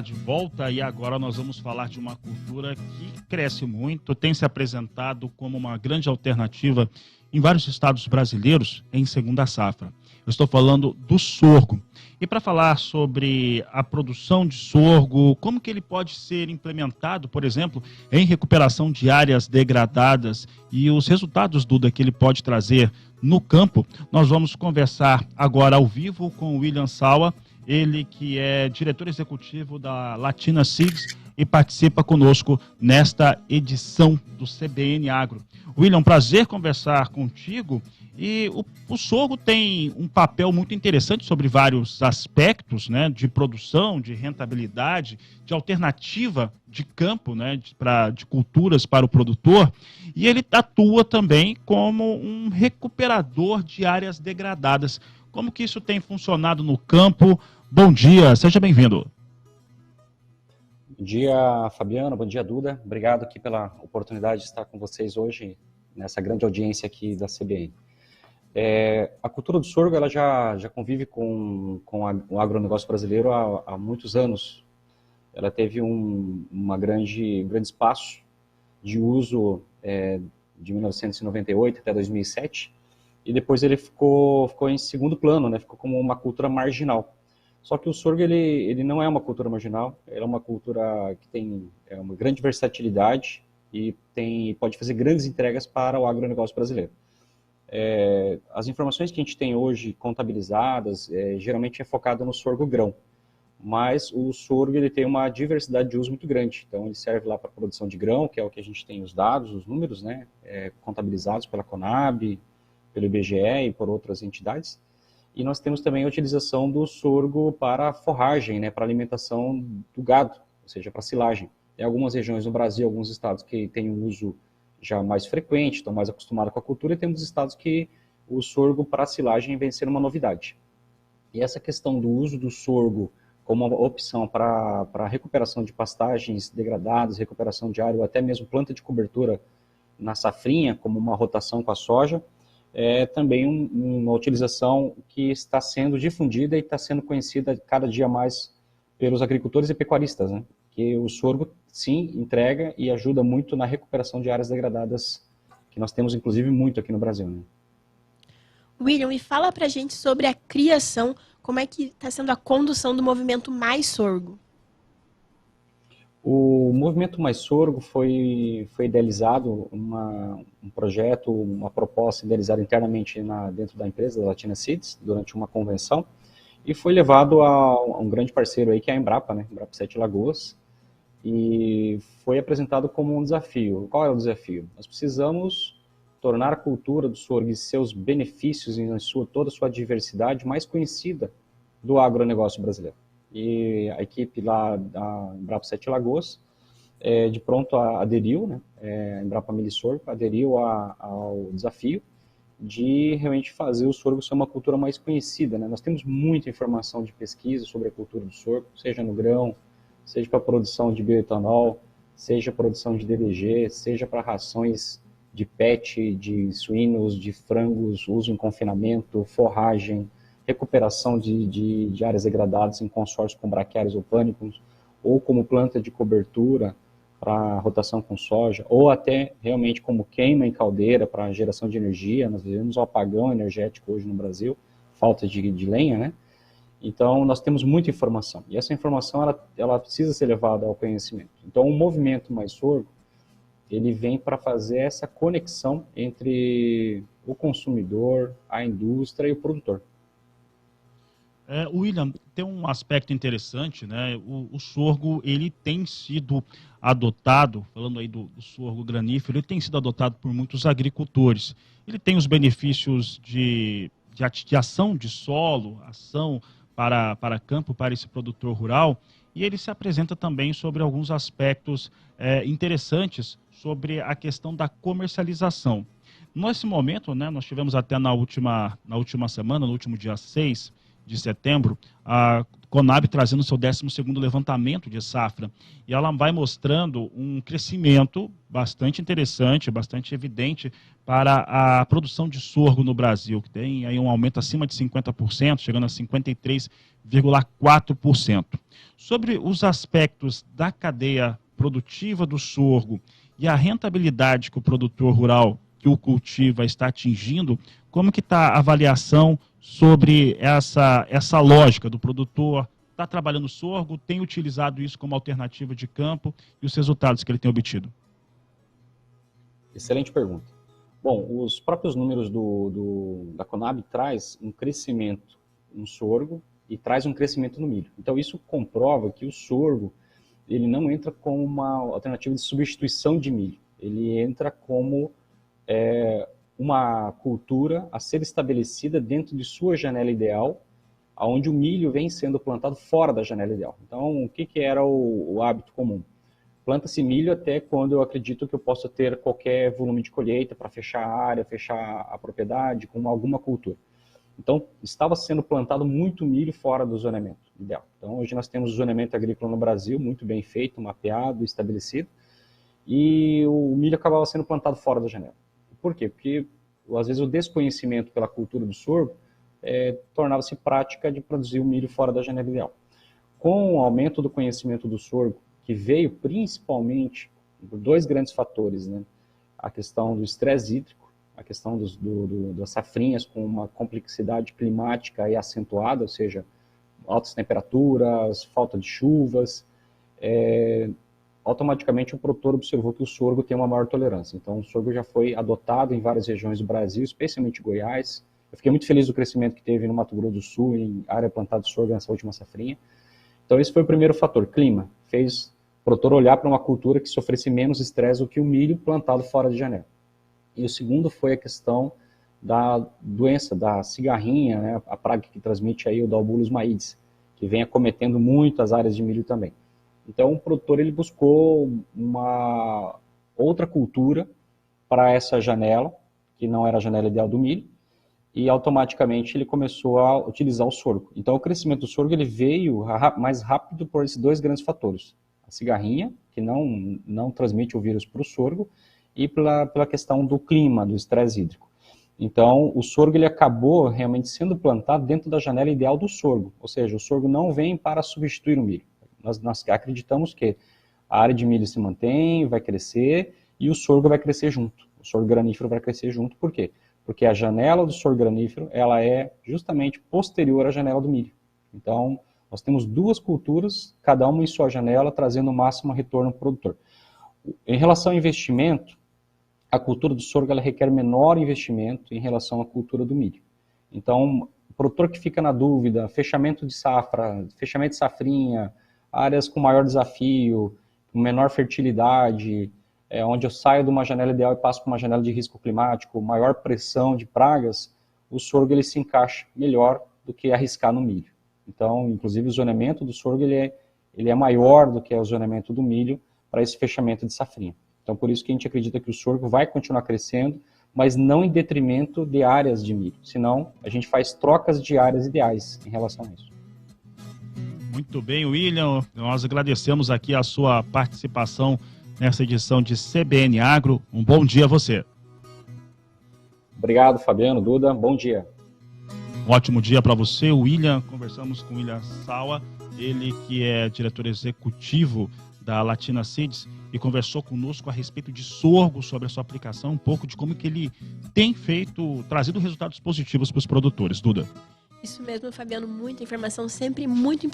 de volta e agora nós vamos falar de uma cultura que cresce muito, tem se apresentado como uma grande alternativa em vários estados brasileiros em segunda safra. Eu estou falando do sorgo. E para falar sobre a produção de sorgo, como que ele pode ser implementado, por exemplo, em recuperação de áreas degradadas e os resultados, Duda, que ele pode trazer no campo, nós vamos conversar agora ao vivo com o William Sawa, ele que é diretor executivo da Latina Seeds e participa conosco nesta edição do CBN Agro. William, prazer conversar contigo. E o sorgo tem um papel muito interessante sobre vários aspectos, né, de produção, de rentabilidade, de alternativa de campo, né, de culturas para o produtor. E ele atua também como um recuperador de áreas degradadas. Como que isso tem funcionado no campo? Bom dia, seja bem-vindo. Bom dia, Fabiano, bom dia, Duda. Obrigado aqui pela oportunidade de estar com vocês hoje, nessa grande audiência aqui da CBN. A cultura do sorgo ela já convive com o agronegócio brasileiro há muitos anos. Ela teve um grande espaço de uso de 1998 até 2007, e depois ele ficou em segundo plano, né? Ficou como uma cultura marginal. Só que o sorgo ele não é uma cultura marginal, ele é uma cultura que tem uma grande versatilidade e pode fazer grandes entregas para o agronegócio brasileiro. As informações que a gente tem hoje contabilizadas, geralmente é focada no sorgo grão, mas o sorgo ele tem uma diversidade de uso muito grande. Então ele serve lá para a produção de grão, que é o que a gente tem os dados, os números, né, contabilizados pela Conab, pelo IBGE e por outras entidades. E nós temos também a utilização do sorgo para forragem, né, para alimentação do gado, ou seja, para silagem. Em algumas regiões do Brasil, alguns estados que têm um uso já mais frequente, estão mais acostumados com a cultura, e temos estados que o sorgo para silagem vem sendo uma novidade. E essa questão do uso do sorgo como uma opção para a recuperação de pastagens degradadas, recuperação de área, ou até mesmo planta de cobertura na safrinha, como uma rotação com a soja, é também uma utilização que está sendo difundida e está sendo conhecida cada dia mais pelos agricultores e pecuaristas, né? Que o sorgo, sim, entrega e ajuda muito na recuperação de áreas degradadas, que nós temos, inclusive, muito aqui no Brasil, né? William, e fala pra gente sobre a criação, como é que está sendo a condução do movimento Mais Sorgo? O movimento Mais Sorgo foi idealizado, um projeto, uma proposta idealizada internamente dentro da empresa, da Latina Seeds, durante uma convenção, e foi levado a um grande parceiro aí, que é a Embrapa, né? Embrapa Sete Lagoas, e foi apresentado como um desafio. Qual é o desafio? Nós precisamos tornar a cultura do sorgo e seus benefícios em toda a sua diversidade mais conhecida do agronegócio brasileiro. E a equipe lá da Embrapa Sete Lagoas, de pronto aderiu, né? A Embrapa Milisorgo aderiu ao desafio de realmente fazer o sorgo ser uma cultura mais conhecida, né? Nós temos muita informação de pesquisa sobre a cultura do sorgo, seja no grão, seja para a produção de bioetanol, seja produção de DDG, seja para rações de PET, de suínos, de frangos, uso em confinamento, forragem, recuperação de áreas degradadas em consórcio com braquiários ou pânicos, ou como planta de cobertura para rotação com soja, ou até realmente como queima em caldeira para geração de energia. Nós vivemos um apagão energético hoje no Brasil, falta de lenha, né? Então, nós temos muita informação, e essa informação ela precisa ser levada ao conhecimento. Então, o movimento Mais Sorgo, ele vem para fazer essa conexão entre o consumidor, a indústria e o produtor. William, tem um aspecto interessante, né? O sorgo, ele tem sido adotado, falando aí do sorgo granífero, ele tem sido adotado por muitos agricultores. Ele tem os benefícios de ação de solo, ação para campo, para esse produtor rural, e ele se apresenta também sobre alguns aspectos interessantes sobre a questão da comercialização. Nesse momento, né, nós tivemos até na última semana, no último dia 6 de setembro, Conab trazendo seu 12º levantamento de safra, e ela vai mostrando um crescimento bastante interessante, bastante evidente para a produção de sorgo no Brasil, que tem aí um aumento acima de 50%, chegando a 53,4%. Sobre os aspectos da cadeia produtiva do sorgo e a rentabilidade que o produtor rural que o cultiva está atingindo, como que está a avaliação sobre essa lógica do produtor está trabalhando sorgo, tem utilizado isso como alternativa de campo e os resultados que ele tem obtido? Excelente pergunta. Bom, os próprios números da Conab traz um crescimento no sorgo e traz um crescimento no milho. Então isso comprova que o sorgo ele não entra como uma alternativa de substituição de milho. Ele entra como uma cultura a ser estabelecida dentro de sua janela ideal, onde o milho vem sendo plantado fora da janela ideal. Então, o que era o hábito comum? Planta-se milho até quando eu acredito que eu possa ter qualquer volume de colheita para fechar a área, fechar a propriedade com alguma cultura. Então, estava sendo plantado muito milho fora do zoneamento ideal. Então, hoje nós temos o zoneamento agrícola no Brasil, muito bem feito, mapeado, estabelecido, e o milho acabava sendo plantado fora da janela. Por quê? Porque, às vezes, o desconhecimento pela cultura do sorgo tornava-se prática de produzir o milho fora da janela ideal. Com o aumento do conhecimento do sorgo, que veio principalmente por dois grandes fatores, né? A questão do estresse hídrico, a questão das safrinhas com uma complexidade climática aí acentuada, ou seja, altas temperaturas, falta de chuvas, automaticamente o produtor observou que o sorgo tem uma maior tolerância. Então o sorgo já foi adotado em várias regiões do Brasil, especialmente Goiás. Eu fiquei muito feliz do crescimento que teve no Mato Grosso do Sul, em área plantada de sorgo nessa última safrinha. Então esse foi o primeiro fator, clima. Fez o produtor olhar para uma cultura que sofresse menos estresse do que o milho plantado fora de janela. E o segundo foi a questão da doença, da cigarrinha, né, a praga que transmite aí o Dalbulus maides, que vem acometendo muito as áreas de milho também. Então o produtor ele buscou uma outra cultura para essa janela, que não era a janela ideal do milho, e automaticamente ele começou a utilizar o sorgo. Então o crescimento do sorgo ele veio mais rápido por esses dois grandes fatores. A cigarrinha, que não transmite o vírus para o sorgo, e pela questão do clima, do estresse hídrico. Então o sorgo ele acabou realmente sendo plantado dentro da janela ideal do sorgo, ou seja, o sorgo não vem para substituir o milho. Nós acreditamos que a área de milho se mantém, vai crescer, e o sorgo vai crescer junto. O sorgo granífero vai crescer junto, por quê? Porque a janela do sorgo granífero, ela é justamente posterior à janela do milho. Então, nós temos duas culturas, cada uma em sua janela, trazendo o máximo retorno para o produtor. Em relação ao investimento, a cultura do sorgo ela requer menor investimento em relação à cultura do milho. Então, o produtor que fica na dúvida, fechamento de safra, fechamento de safrinha, áreas com maior desafio, com menor fertilidade, onde eu saio de uma janela ideal e passo para uma janela de risco climático, maior pressão de pragas, o sorgo ele se encaixa melhor do que arriscar no milho. Então, inclusive, o zoneamento do sorgo ele é maior do que o zoneamento do milho para esse fechamento de safrinha. Então, por isso que a gente acredita que o sorgo vai continuar crescendo, mas não em detrimento de áreas de milho. Senão, a gente faz trocas de áreas ideais em relação a isso. Muito bem, William. Nós agradecemos aqui a sua participação nessa edição de CBN Agro. Um bom dia a você. Obrigado, Fabiano, Duda. Bom dia. Um ótimo dia para você, William. Conversamos com o William Sawa, ele que é diretor executivo da Latina Seeds, e conversou conosco a respeito de sorgo, sobre a sua aplicação, um pouco de como que ele tem trazido resultados positivos para os produtores. Duda. Isso mesmo, Fabiano, muita informação, sempre muito importante.